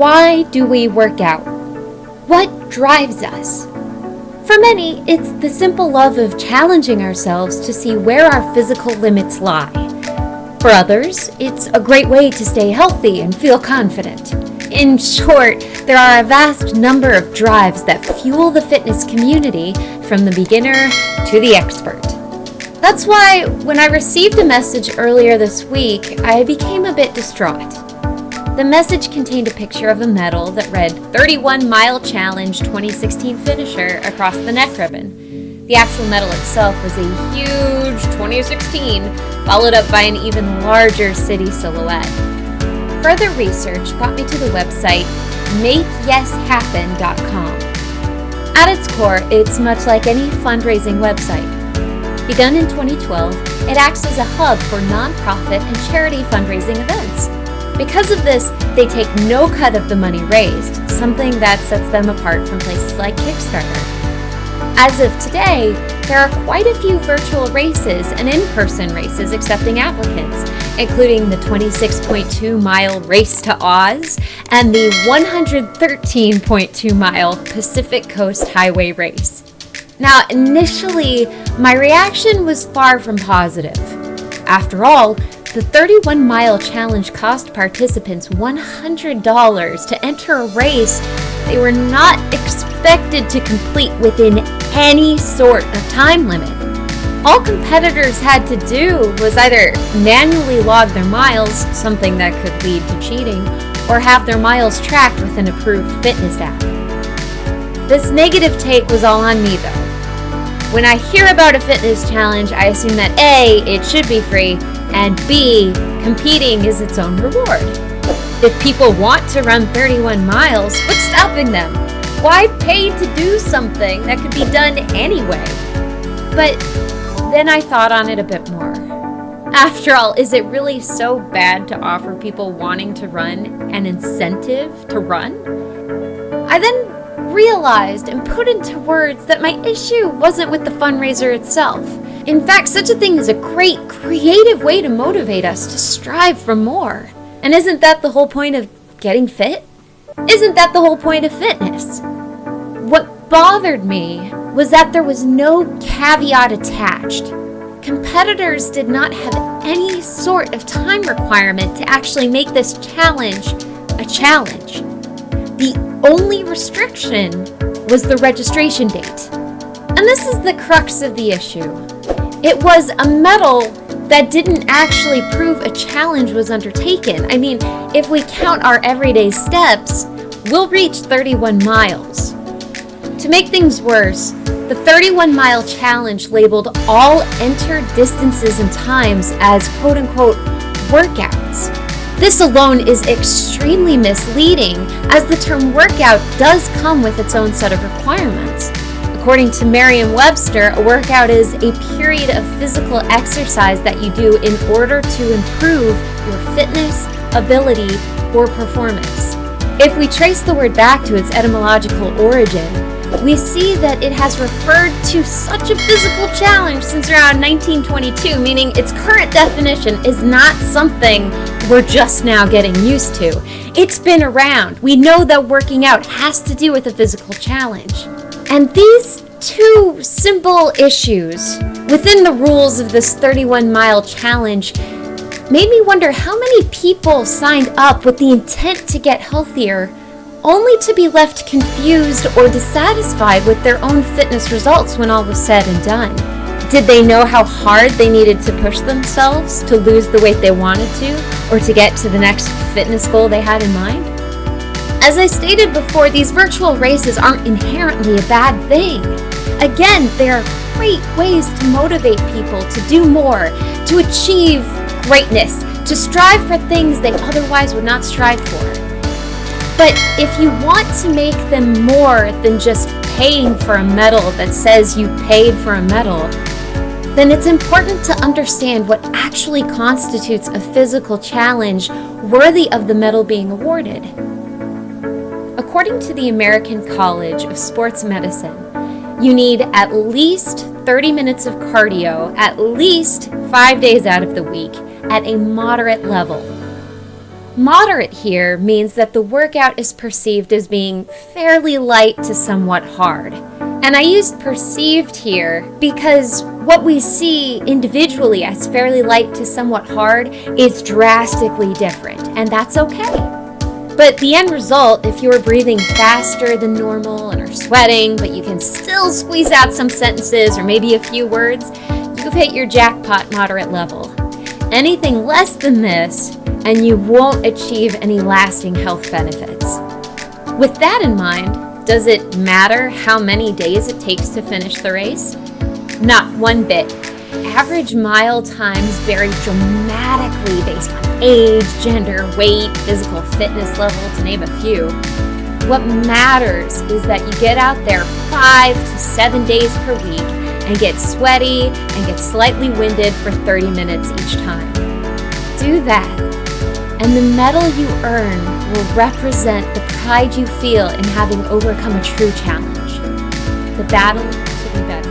Why do we work out? What drives us? For many, it's the simple love of challenging ourselves to see where our physical limits lie. For others, it's a great way to stay healthy and feel confident. In short, there are a vast number of drives that fuel the fitness community, from the beginner to the expert. That's why when I received a message earlier this week, I became a bit distraught. The message contained a picture of a medal that read 31 Mile Challenge 2016 finisher across the neck ribbon. The actual medal itself was a huge 2016, followed up by an even larger city silhouette. Further research brought me to the website makeyeshappen.com. At its core, it's much like any fundraising website. Begun in 2012, it acts as a hub for nonprofit and charity fundraising events. Because of this, they take no cut of the money raised, something that sets them apart from places like Kickstarter. As of today, there are quite a few virtual races and in-person races accepting applicants, including the 26.2-mile Race to Oz and the 113.2-mile Pacific Coast Highway Race. Now, initially, my reaction was far from positive. After all, the 31-mile challenge cost participants $100 to enter a race they were not expected to complete within any sort of time limit. All competitors had to do was either manually log their miles, something that could lead to cheating, or have their miles tracked with an approved fitness app. This negative take was all on me though. When I hear about a fitness challenge, I assume that A, it should be free, and B, competing is its own reward. If people want to run 31 miles, what's stopping them? Why pay to do something that could be done anyway? But then I thought on it a bit more. After all, is it really so bad to offer people wanting to run an incentive to run? I then realized and put into words that my issue wasn't with the fundraiser itself. In fact, such a thing is a great, creative way to motivate us to strive for more. And isn't that the whole point of getting fit? Isn't that the whole point of fitness? What bothered me was that there was no caveat attached. Competitors did not have any sort of time requirement to actually make this challenge a challenge. The only restriction was the registration date. And this is the crux of the issue. It was a medal that didn't actually prove a challenge was undertaken. I mean, if we count our everyday steps, we'll reach 31 miles. To make things worse, the 31-mile challenge labeled all entered distances and times as quote-unquote workouts. This alone is extremely misleading, as the term workout does come with its own set of requirements. According to Merriam-Webster, a workout is a period of physical exercise that you do in order to improve your fitness, ability, or performance. If we trace the word back to its etymological origin, we see that it has referred to such a physical challenge since around 1922, meaning its current definition is not something we're just now getting used to. It's been around. We know that working out has to do with a physical challenge. And these two simple issues within the rules of this 31-mile challenge made me wonder how many people signed up with the intent to get healthier, only to be left confused or dissatisfied with their own fitness results when all was said and done. Did they know how hard they needed to push themselves to lose the weight they wanted to, or to get to the next fitness goal they had in mind? As I stated before, these virtual races aren't inherently a bad thing. Again, they are great ways to motivate people to do more, to achieve greatness, to strive for things they otherwise would not strive for. But if you want to make them more than just paying for a medal that says you paid for a medal, then it's important to understand what actually constitutes a physical challenge worthy of the medal being awarded. According to the American College of Sports Medicine, you need at least 30 minutes of cardio at least 5 days out of the week at a moderate level. Moderate here means that the workout is perceived as being fairly light to somewhat hard. And I used perceived here because what we see individually as fairly light to somewhat hard is drastically different, and that's okay. But the end result, if you're breathing faster than normal and are sweating, but you can still squeeze out some sentences or maybe a few words, you've hit your jackpot moderate level. Anything less than this, and you won't achieve any lasting health benefits. With that in mind, does it matter how many days it takes to finish the race? Not one bit. Average mile times vary dramatically based on age, gender, weight, physical fitness level, to name a few. What matters is that you get out there 5 to 7 days per week and get sweaty and get slightly winded for 30 minutes each time. Do that, and the medal you earn will represent the pride you feel in having overcome a true challenge. The battle to be better.